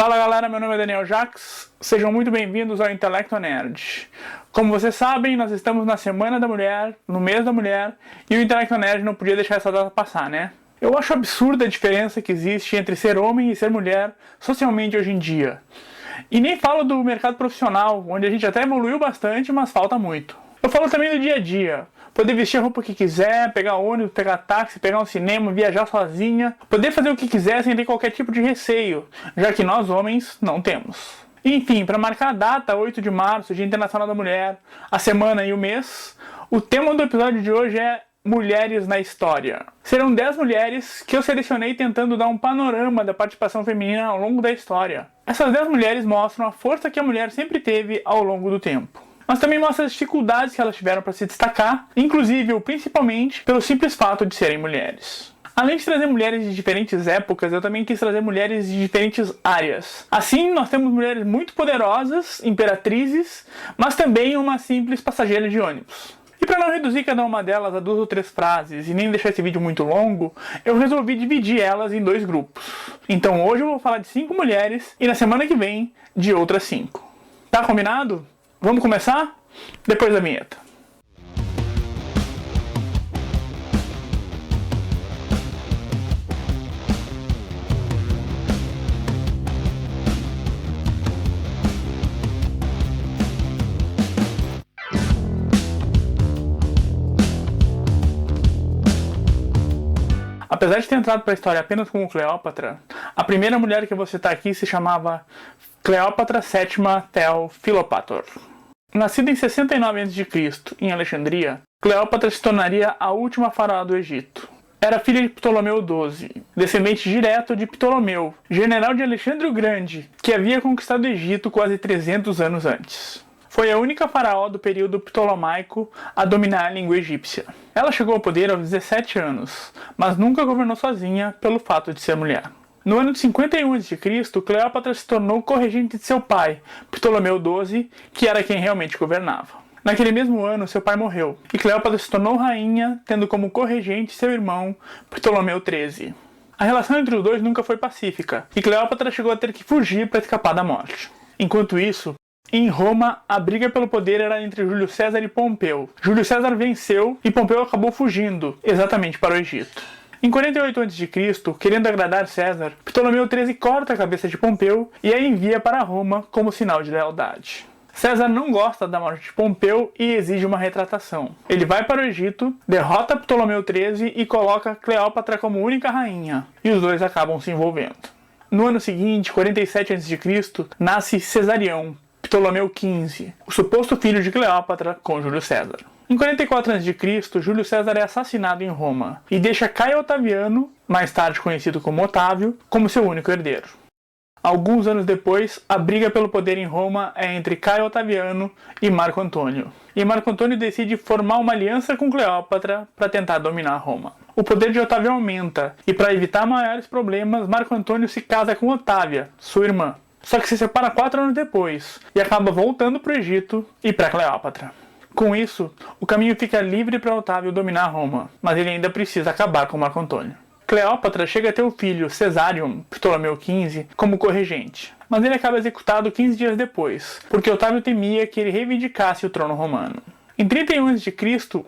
Fala galera, meu nome é Daniel Jacques, sejam muito bem-vindos ao Intelecto Nerd. Como vocês sabem, nós estamos na Semana da Mulher, no mês da mulher, e o Intelecto Nerd não podia deixar essa data passar, né? Eu acho absurda a diferença que existe entre ser homem e ser mulher socialmente hoje em dia. E nem falo do mercado profissional, onde a gente até evoluiu bastante, mas falta muito. Eu falo também do dia a dia. Poder vestir a roupa que quiser, pegar ônibus, pegar táxi, pegar um cinema, viajar sozinha. Poder fazer o que quiser sem ter qualquer tipo de receio, já que nós homens não temos. Enfim, para marcar a data, 8 de março, Dia Internacional da Mulher, a semana e o mês, o tema do episódio de hoje é Mulheres na História. Serão 10 mulheres que eu selecionei tentando dar um panorama da participação feminina ao longo da história. Essas 10 mulheres mostram a força que a mulher sempre teve ao longo do tempo. Mas também mostra as dificuldades que elas tiveram para se destacar, inclusive ou principalmente pelo simples fato de serem mulheres. Além de trazer mulheres de diferentes épocas, eu também quis trazer mulheres de diferentes áreas. Assim, nós temos mulheres muito poderosas, imperatrizes, mas também uma simples passageira de ônibus. E para não reduzir cada uma delas a 2 ou 3 frases e nem deixar esse vídeo muito longo, eu resolvi dividir elas em 2 grupos. Então hoje eu vou falar de 5 mulheres e na semana que vem de outras 5. Tá combinado? Vamos começar? Depois da vinheta. Apesar de ter entrado para a história apenas como Cleópatra, a primeira mulher que eu vou citar aqui se chamava Cleópatra VII Tel Philopator. Nascida em 69 a.C., em Alexandria, Cleópatra se tornaria a última faraó do Egito. Era filha de Ptolomeu XII, descendente direto de Ptolomeu, general de Alexandre o Grande, que havia conquistado o Egito quase 300 anos antes. Foi a única faraó do período ptolomaico a dominar a língua egípcia. Ela chegou ao poder aos 17 anos, mas nunca governou sozinha pelo fato de ser mulher. No ano de 51 a.C., Cleópatra se tornou corregente de seu pai, Ptolomeu XII, que era quem realmente governava. Naquele mesmo ano, seu pai morreu, e Cleópatra se tornou rainha, tendo como corregente seu irmão, Ptolomeu XIII. A relação entre os dois nunca foi pacífica, e Cleópatra chegou a ter que fugir para escapar da morte. Enquanto isso, em Roma, a briga pelo poder era entre Júlio César e Pompeu. Júlio César venceu e Pompeu acabou fugindo, exatamente para o Egito. Em 48 a.C., querendo agradar César, Ptolomeu XIII corta a cabeça de Pompeu e a envia para Roma como sinal de lealdade. César não gosta da morte de Pompeu e exige uma retratação. Ele vai para o Egito, derrota Ptolomeu XIII e coloca Cleópatra como única rainha, e os dois acabam se envolvendo. No ano seguinte, 47 a.C., nasce Cesarião, Ptolomeu XV, o suposto filho de Cleópatra com Júlio César. Em 44 a.C., Júlio César é assassinado em Roma e deixa Caio Otaviano, mais tarde conhecido como Otávio, como seu único herdeiro. Alguns anos depois, a briga pelo poder em Roma é entre Caio Otaviano e Marco Antônio. E Marco Antônio decide formar uma aliança com Cleópatra para tentar dominar Roma. O poder de Otávio aumenta e, para evitar maiores problemas, Marco Antônio se casa com Otávia, sua irmã. Só que se separa 4 anos depois e acaba voltando para o Egito e para Cleópatra. Com isso, o caminho fica livre para Otávio dominar Roma, mas ele ainda precisa acabar com Marco Antônio. Cleópatra chega a ter o filho Cesarion, Ptolomeu XV, como corregente, mas ele acaba executado 15 dias depois, porque Otávio temia que ele reivindicasse o trono romano. Em 31 a.C.,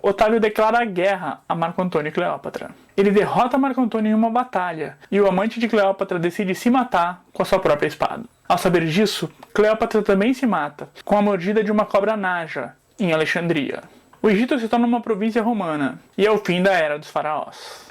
Otávio declara guerra a Marco Antônio e Cleópatra. Ele derrota Marco Antônio em uma batalha, e o amante de Cleópatra decide se matar com a sua própria espada. Ao saber disso, Cleópatra também se mata, com a mordida de uma cobra naja, em Alexandria. O Egito se torna uma província romana, e é o fim da Era dos Faraós.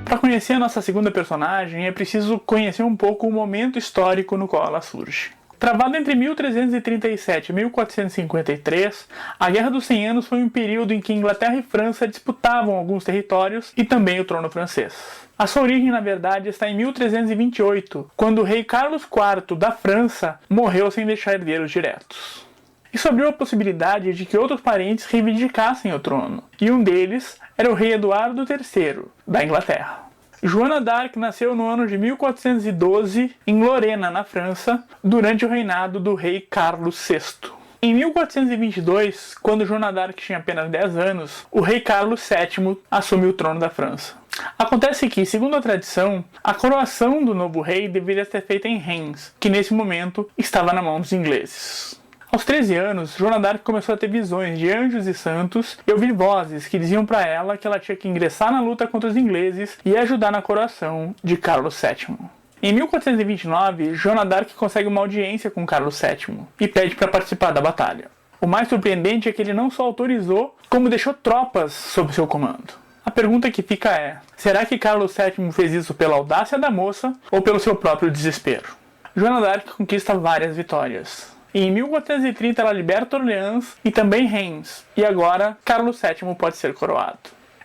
Para conhecer a nossa segunda personagem, é preciso conhecer um pouco o momento histórico no qual ela surge. Travada entre 1337 e 1453, a Guerra dos 100 Anos foi um período em que Inglaterra e França disputavam alguns territórios e também o trono francês. A sua origem, na verdade, está em 1328, quando o rei Carlos IV da França morreu sem deixar herdeiros diretos. Isso abriu a possibilidade de que outros parentes reivindicassem o trono, e um deles era o rei Eduardo III, da Inglaterra. Joana d'Arc nasceu no ano de 1412 em Lorena, na França, durante o reinado do rei Carlos VI. Em 1422, quando Joana d'Arc tinha apenas 10 anos, o rei Carlos VII assumiu o trono da França. Acontece que, segundo a tradição, a coroação do novo rei deveria ser feita em Reims, que nesse momento estava na mão dos ingleses. Aos 13 anos, Joana d'Arc começou a ter visões de anjos e santos e ouvir vozes que diziam para ela que ela tinha que ingressar na luta contra os ingleses e ajudar na coroação de Carlos VII. Em 1429, Joana d'Arc consegue uma audiência com Carlos VII e pede para participar da batalha. O mais surpreendente é que ele não só autorizou, como deixou tropas sob seu comando. A pergunta que fica é, será que Carlos VII fez isso pela audácia da moça ou pelo seu próprio desespero? Joana d'Arc conquista várias vitórias. Em 1430 ela liberta Orleans e também Reims, e agora Carlos VII pode ser coroado.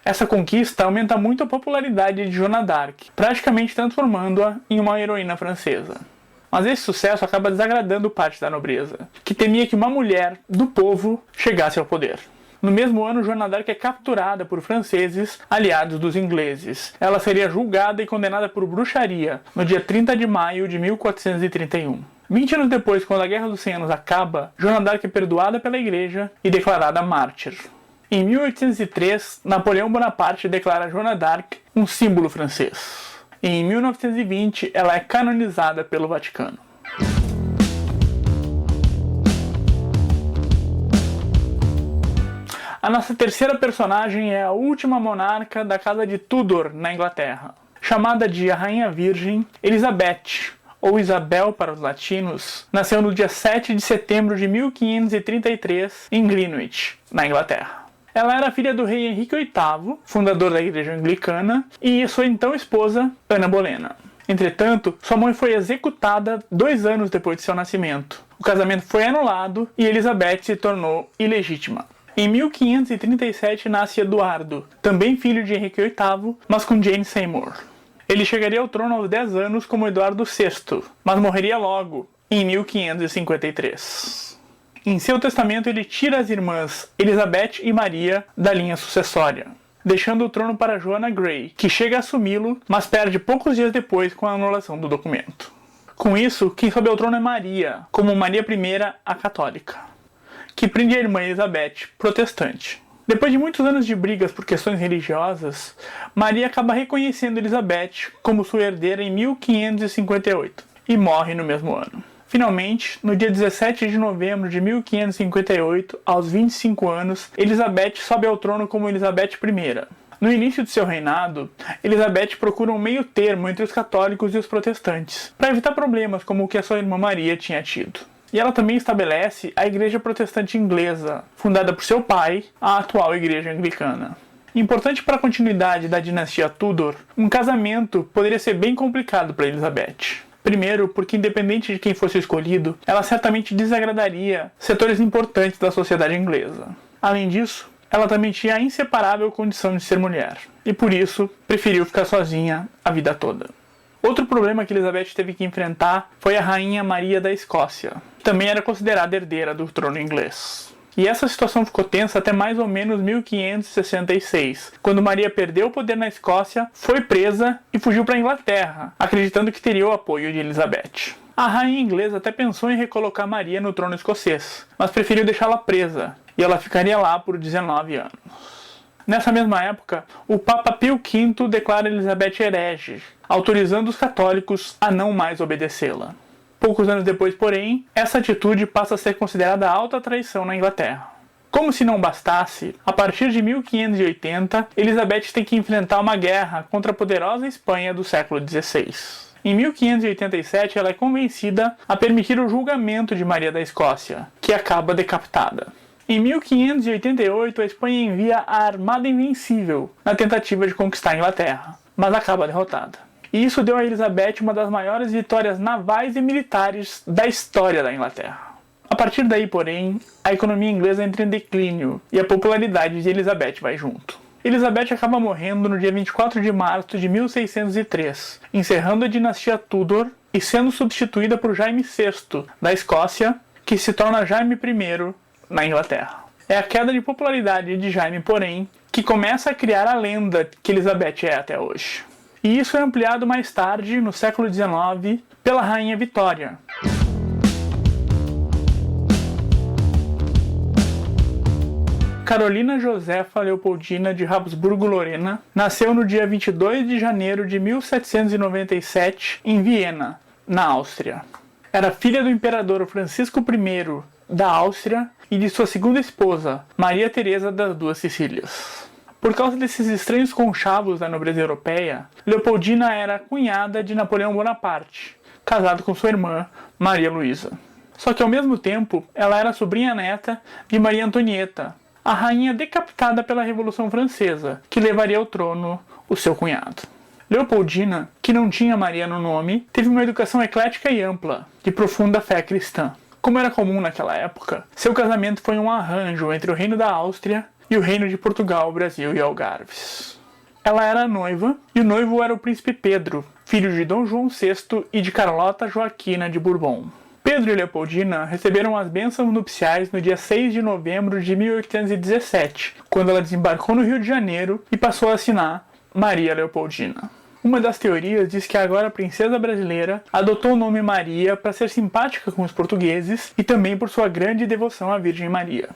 Essa conquista aumenta muito a popularidade de Joana d'Arc, praticamente transformando-a em uma heroína francesa. Mas esse sucesso acaba desagradando parte da nobreza, que temia que uma mulher do povo chegasse ao poder. No mesmo ano, Joana d'Arc é capturada por franceses aliados dos ingleses. Ela seria julgada e condenada por bruxaria no dia 30 de maio de 1431. 20 anos depois, quando a Guerra dos 100 Anos acaba, Joana d'Arc é perdoada pela igreja e declarada mártir. Em 1803, Napoleão Bonaparte declara Joana d'Arc um símbolo francês. E em 1920, ela é canonizada pelo Vaticano. A nossa terceira personagem é a última monarca da Casa de Tudor, na Inglaterra. Chamada de a Rainha Virgem, Elizabeth, ou Isabel para os latinos, nasceu no dia 7 de setembro de 1533 em Greenwich, na Inglaterra. Ela era filha do rei Henrique VIII, fundador da Igreja Anglicana, e sua então esposa, Ana Bolena. Entretanto, sua mãe foi executada 2 anos depois de seu nascimento. O casamento foi anulado e Elizabeth se tornou ilegítima. Em 1537 nasce Eduardo, também filho de Henrique VIII, mas com Jane Seymour. Ele chegaria ao trono aos 10 anos como Eduardo VI, mas morreria logo, em 1553. Em seu testamento ele tira as irmãs Elizabeth e Maria da linha sucessória, deixando o trono para Joanna Grey, que chega a assumi-lo, mas perde poucos dias depois com a anulação do documento. Com isso, quem sobe ao trono é Maria, como Maria I a católica, que prende a irmã Elizabeth, protestante. Depois de muitos anos de brigas por questões religiosas, Maria acaba reconhecendo Elizabeth como sua herdeira em 1558 e morre no mesmo ano. Finalmente, no dia 17 de novembro de 1558, aos 25 anos, Elizabeth sobe ao trono como Elizabeth I. No início de seu reinado, Elizabeth procura um meio termo entre os católicos e os protestantes, para evitar problemas como o que a sua irmã Maria tinha tido. E ela também estabelece a Igreja Protestante Inglesa, fundada por seu pai, a atual Igreja Anglicana. Importante para a continuidade da dinastia Tudor, um casamento poderia ser bem complicado para Elizabeth. Primeiro, porque independente de quem fosse escolhido, ela certamente desagradaria setores importantes da sociedade inglesa. Além disso, ela também tinha a inseparável condição de ser mulher, e por isso preferiu ficar sozinha a vida toda. Outro problema que Elizabeth teve que enfrentar foi a Rainha Maria da Escócia, que também era considerada herdeira do trono inglês. E essa situação ficou tensa até mais ou menos 1566, quando Maria perdeu o poder na Escócia, foi presa e fugiu para a Inglaterra, acreditando que teria o apoio de Elizabeth. A rainha inglesa até pensou em recolocar Maria no trono escocês, mas preferiu deixá-la presa, e ela ficaria lá por 19 anos. Nessa mesma época, o Papa Pio V declara Elizabeth herege, autorizando os católicos a não mais obedecê-la. Poucos anos depois, porém, essa atitude passa a ser considerada alta traição na Inglaterra. Como se não bastasse, a partir de 1580, Elizabeth tem que enfrentar uma guerra contra a poderosa Espanha do século XVI. Em 1587, ela é convencida a permitir o julgamento de Maria da Escócia, que acaba decapitada. Em 1588, a Espanha envia a Armada Invencível na tentativa de conquistar a Inglaterra, mas acaba derrotada. E isso deu a Elizabeth uma das maiores vitórias navais e militares da história da Inglaterra. A partir daí, porém, a economia inglesa entra em declínio e a popularidade de Elizabeth vai junto. Elizabeth acaba morrendo no dia 24 de março de 1603, encerrando a dinastia Tudor e sendo substituída por Jaime VI, da Escócia, que se torna Jaime I na Inglaterra. É a queda de popularidade de Jaime, porém, que começa a criar a lenda que Elizabeth é até hoje. E isso é ampliado mais tarde, no século XIX, pela Rainha Vitória. Carolina Josefa Leopoldina de Habsburgo-Lorena nasceu no dia 22 de janeiro de 1797 em Viena, na Áustria. Era filha do imperador Francisco I da Áustria e de sua segunda esposa, Maria Teresa das Duas Sicílias. Por causa desses estranhos conchavos da nobreza europeia, Leopoldina era cunhada de Napoleão Bonaparte, casado com sua irmã, Maria Luísa. Só que ao mesmo tempo, ela era sobrinha-neta de Maria Antonieta, a rainha decapitada pela Revolução Francesa, que levaria ao trono o seu cunhado. Leopoldina, que não tinha Maria no nome, teve uma educação eclética e ampla, de profunda fé cristã. Como era comum naquela época, seu casamento foi um arranjo entre o Reino da Áustria e o Reino de Portugal, Brasil e Algarves. Ela era noiva e o noivo era o príncipe Pedro, filho de Dom João VI e de Carlota Joaquina de Bourbon. Pedro e Leopoldina receberam as bênçãos nupciais no dia 6 de novembro de 1817, quando ela desembarcou no Rio de Janeiro e passou a assinar Maria Leopoldina. Uma das teorias diz que agora a princesa brasileira adotou o nome Maria para ser simpática com os portugueses e também por sua grande devoção à Virgem Maria.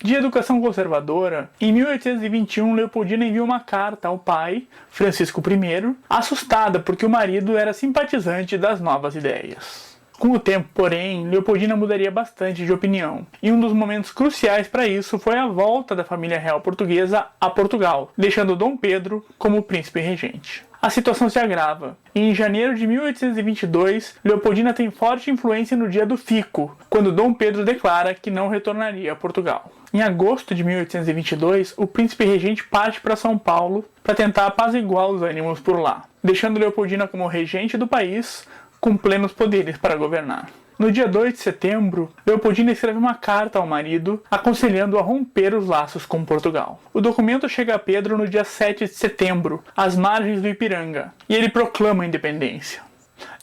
De educação conservadora, em 1821 Leopoldina enviou uma carta ao pai, Francisco I, assustada porque o marido era simpatizante das novas ideias. Com o tempo, porém, Leopoldina mudaria bastante de opinião, e um dos momentos cruciais para isso foi a volta da família real portuguesa a Portugal, deixando Dom Pedro como príncipe regente. A situação se agrava, e em janeiro de 1822, Leopoldina tem forte influência no dia do fico, quando Dom Pedro declara que não retornaria a Portugal. Em agosto de 1822, o príncipe regente parte para São Paulo para tentar apaziguar os ânimos por lá, deixando Leopoldina como regente do país, com plenos poderes para governar. No dia 2 de setembro, Leopoldina escreve uma carta ao marido, aconselhando a romper os laços com Portugal. O documento chega a Pedro no dia 7 de setembro, às margens do Ipiranga, e ele proclama a independência.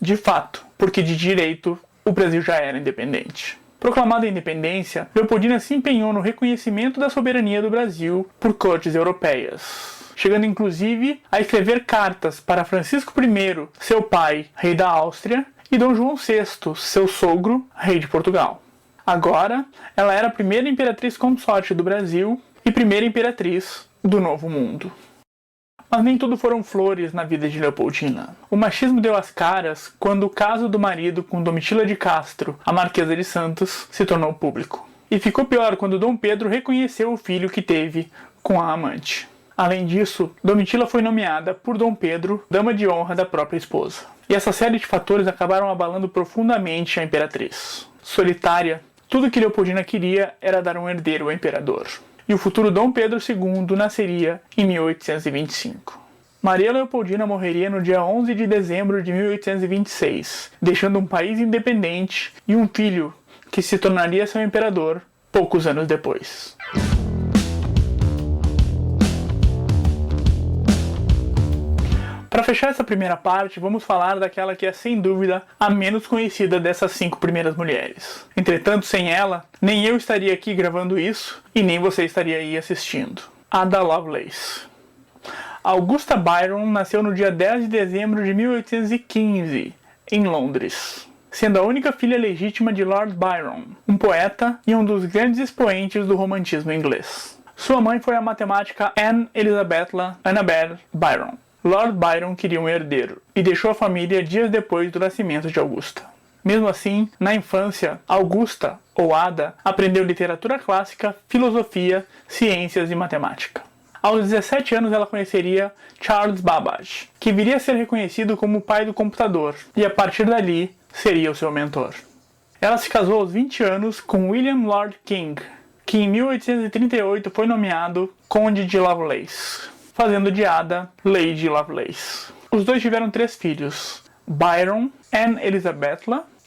De fato, porque de direito, o Brasil já era independente. Proclamada a independência, Leopoldina se empenhou no reconhecimento da soberania do Brasil por cortes europeias, chegando inclusive a escrever cartas para Francisco I, seu pai, rei da Áustria, e Dom João VI, seu sogro, rei de Portugal. Agora, ela era a primeira imperatriz consorte do Brasil e primeira imperatriz do Novo Mundo. Mas nem tudo foram flores na vida de Leopoldina. O machismo deu as caras quando o caso do marido com Domitila de Castro, a Marquesa de Santos, se tornou público. E ficou pior quando Dom Pedro reconheceu o filho que teve com a amante. Além disso, Domitila foi nomeada por Dom Pedro dama de honra da própria esposa. E essa série de fatores acabaram abalando profundamente a imperatriz. Solitária, tudo que Leopoldina queria era dar um herdeiro ao imperador. E o futuro Dom Pedro II nasceria em 1825. Maria Leopoldina morreria no dia 11 de dezembro de 1826, deixando um país independente e um filho que se tornaria seu imperador poucos anos depois. Para fechar essa primeira parte, vamos falar daquela que é sem dúvida a menos conhecida dessas 5 primeiras mulheres. Entretanto, sem ela, nem eu estaria aqui gravando isso e nem você estaria aí assistindo. Ada Lovelace. Augusta Byron nasceu no dia 10 de dezembro de 1815, em Londres, sendo a única filha legítima de Lord Byron, um poeta e um dos grandes expoentes do romantismo inglês. Sua mãe foi a matemática Anne Elizabeth Annabel Byron. Lord Byron queria um herdeiro e deixou a família dias depois do nascimento de Augusta. Mesmo assim, na infância, Augusta, ou Ada, aprendeu literatura clássica, filosofia, ciências e matemática. Aos 17 anos ela conheceria Charles Babbage, que viria a ser reconhecido como o pai do computador, e a partir dali seria o seu mentor. Ela se casou aos 20 anos com William Lord King, que em 1838 foi nomeado Conde de Lovelace, fazendo de Ada Lady Lovelace. Os dois tiveram 3 filhos, Byron, Anne Elizabeth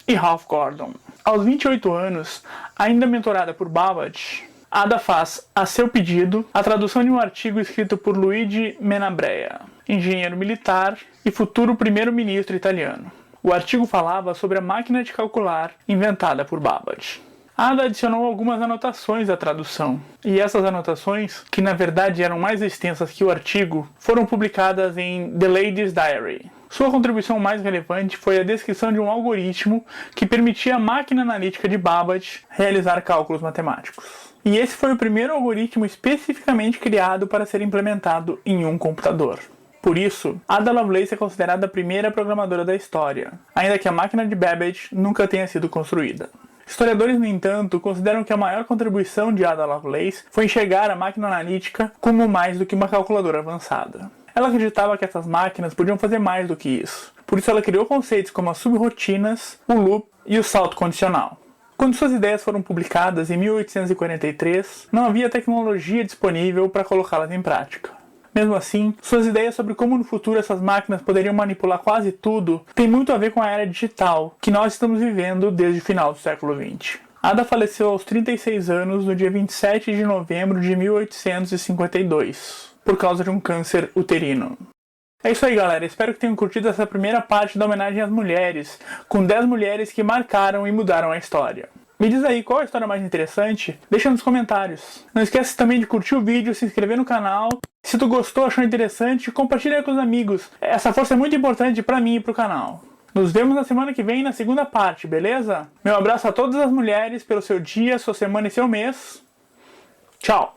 e Ralph Gordon. Aos 28 anos, ainda mentorada por Babbage, Ada faz, a seu pedido, a tradução de um artigo escrito por Luigi Menabrea, engenheiro militar e futuro primeiro-ministro italiano. O artigo falava sobre a máquina de calcular inventada por Babbage. Ada adicionou algumas anotações à tradução, e essas anotações, que na verdade eram mais extensas que o artigo, foram publicadas em The Lady's Diary. Sua contribuição mais relevante foi a descrição de um algoritmo que permitia à máquina analítica de Babbage realizar cálculos matemáticos. E esse foi o primeiro algoritmo especificamente criado para ser implementado em um computador. Por isso, Ada Lovelace é considerada a primeira programadora da história, ainda que a máquina de Babbage nunca tenha sido construída. Historiadores, no entanto, consideram que a maior contribuição de Ada Lovelace foi enxergar a máquina analítica como mais do que uma calculadora avançada. Ela acreditava que essas máquinas podiam fazer mais do que isso. Por isso ela criou conceitos como as subrotinas, o loop e o salto condicional. Quando suas ideias foram publicadas em 1843, não havia tecnologia disponível para colocá-las em prática. Mesmo assim, suas ideias sobre como no futuro essas máquinas poderiam manipular quase tudo têm muito a ver com a era digital que nós estamos vivendo desde o final do século XX. Ada faleceu aos 36 anos no dia 27 de novembro de 1852, por causa de um câncer uterino. É isso aí, galera. Espero que tenham curtido essa primeira parte da homenagem às mulheres, com 10 mulheres que marcaram e mudaram a história. Me diz aí qual a história mais interessante, deixa nos comentários. Não esquece também de curtir o vídeo, se inscrever no canal. Se tu gostou, achou interessante, compartilha com os amigos. Essa força é muito importante pra mim e pro canal. Nos vemos na semana que vem na segunda parte, beleza? Meu abraço a todas as mulheres pelo seu dia, sua semana e seu mês. Tchau!